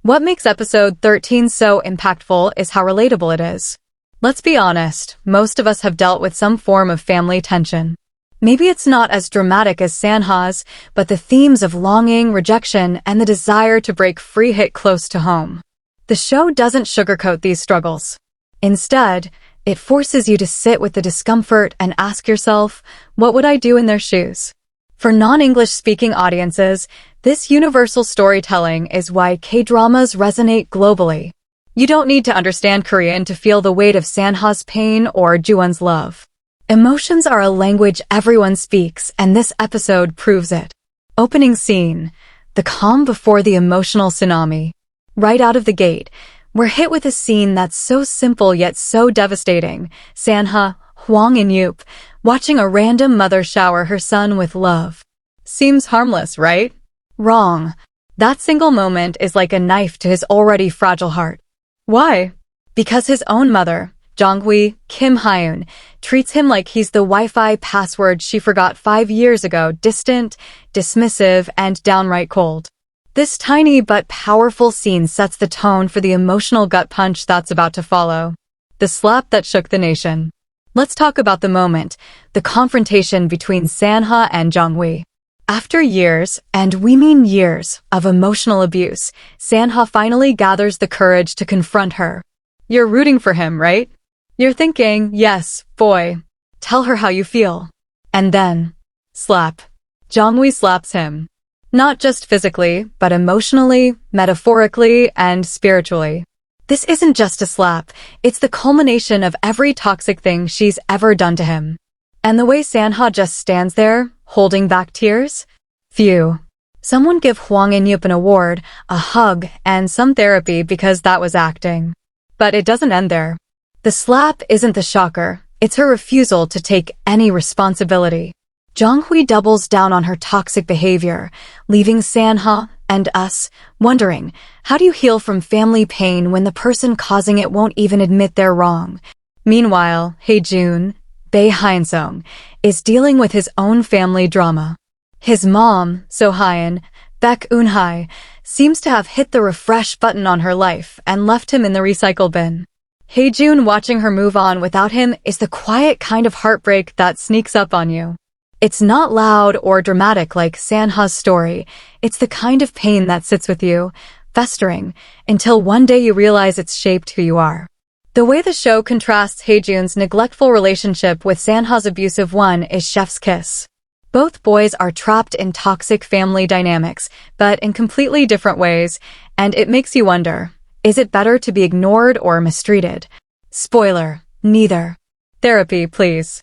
What makes episode 13 so impactful is how relatable it is. Let's be honest, most of us have dealt with some form of family tension. Maybe it's not as dramatic as Sanha's, but the themes of longing, rejection, and the desire to break free hit close to home. The show doesn't sugarcoat these struggles. Instead, it forces you to sit with the discomfort and ask yourself, what would I do in their shoes? For non-English speaking audiences, this universal storytelling is why K-dramas resonate globally. You don't need to understand Korean to feel the weight of Sanha's pain or Ju-won's love. Emotions are a language everyone speaks, and this episode proves it. Opening scene, the calm before the emotional tsunami. Right out of the gate, we're hit with a scene that's so simple yet so devastating. Sanha, Hwang In-youp, watching a random mother shower her son with love. Seems harmless, right? Wrong. That single moment is like a knife to his already fragile heart. Why? Because his own mother, Jongwi, Kim Hyun, treats him like he's the Wi-Fi password she forgot 5 years ago, distant, dismissive, and downright cold. This tiny but powerful scene sets the tone for the emotional gut punch that's about to follow. The slap that shook the nation. Let's talk about the moment, the confrontation between Sanha and Jongwi. After years, and we mean years, of emotional abuse, Sanha finally gathers the courage to confront her. You're rooting for him, right? You're thinking, yes, boy. Tell her how you feel. And then, slap. Jongwi slaps him. Not just physically, but emotionally, metaphorically, and spiritually. This isn't just a slap, it's the culmination of every toxic thing she's ever done to him. And the way Sanha just stands there, holding back tears? Phew. Someone give Hwang In-youp an award, a hug, and some therapy because that was acting. But it doesn't end there. The slap isn't the shocker, it's her refusal to take any responsibility. Jonghui doubles down on her toxic behavior, leaving Sanha and us wondering, how do you heal from family pain when the person causing it won't even admit they're wrong? Meanwhile, Hae-jun, Bae Hyun-sung, is dealing with his own family drama. His mom, So-hyun, Baek Eun-hye, seems to have hit the refresh button on her life and left him in the recycle bin. Hae-jun watching her move on without him is the quiet kind of heartbreak that sneaks up on you. It's not loud or dramatic like Sanha's story. It's the kind of pain that sits with you, festering, until one day you realize it's shaped who you are. The way the show contrasts Hae-jun's neglectful relationship with Sanha's abusive one is chef's kiss. Both boys are trapped in toxic family dynamics, but in completely different ways, and it makes you wonder, is it better to be ignored or mistreated? Spoiler, neither. Therapy, please.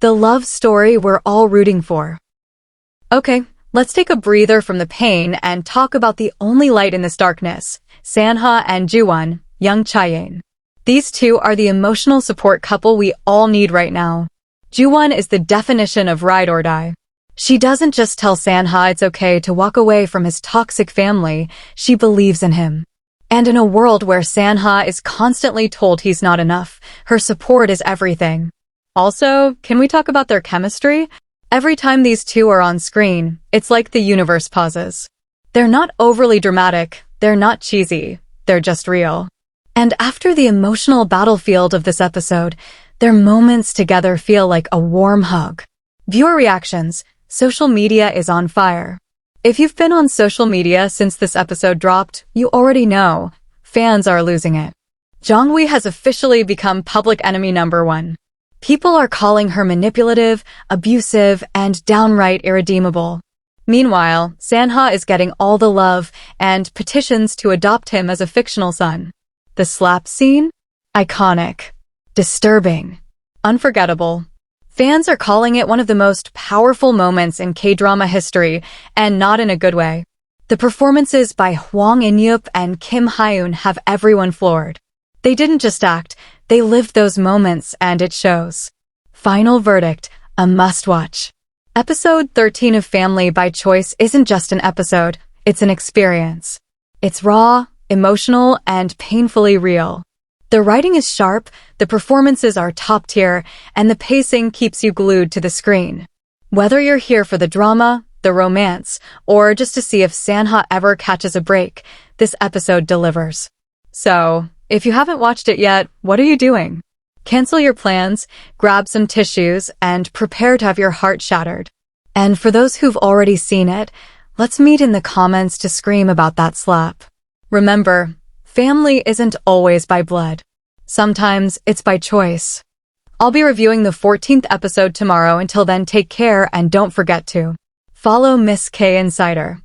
The love story we're all rooting for. Okay, let's take a breather from the pain and talk about the only light in this darkness, Sanha and Ju-won, young Chaeyoung. These two are the emotional support couple we all need right now. Ju-won is the definition of ride or die. She doesn't just tell Sanha it's okay to walk away from his toxic family, she believes in him. And in a world where Sanha is constantly told he's not enough, her support is everything. Also, can we talk about their chemistry? Every time these two are on screen, it's like the universe pauses. They're not overly dramatic, they're not cheesy, they're just real. And after the emotional battlefield of this episode, their moments together feel like a warm hug. Viewer reactions, social media is on fire. If you've been on social media since this episode dropped, you already know, fans are losing it. Jongwi has officially become public enemy number one. People are calling her manipulative, abusive, and downright irredeemable. Meanwhile, Sanha is getting all the love and petitions to adopt him as a fictional son. The slap scene? Iconic. Disturbing. Unforgettable. Fans are calling it one of the most powerful moments in K-drama history, and not in a good way. The performances by Hwang In-youp and Kim Hyun have everyone floored. They didn't just act, they lived those moments, and it shows. Final verdict, a must-watch. Episode 13 of Family by Choice isn't just an episode, it's an experience. It's raw, emotional, and painfully real. The writing is sharp, the performances are top tier, and the pacing keeps you glued to the screen. Whether you're here for the drama, the romance, or just to see if Sanha ever catches a break, this episode delivers. So, if you haven't watched it yet, what are you doing? Cancel your plans, grab some tissues, and prepare to have your heart shattered. And for those who've already seen it, let's meet in the comments to scream about that slap. Remember, family isn't always by blood. Sometimes it's by choice. I'll be reviewing the 14th episode tomorrow. Until then, take care and don't forget to follow Miss K Insider.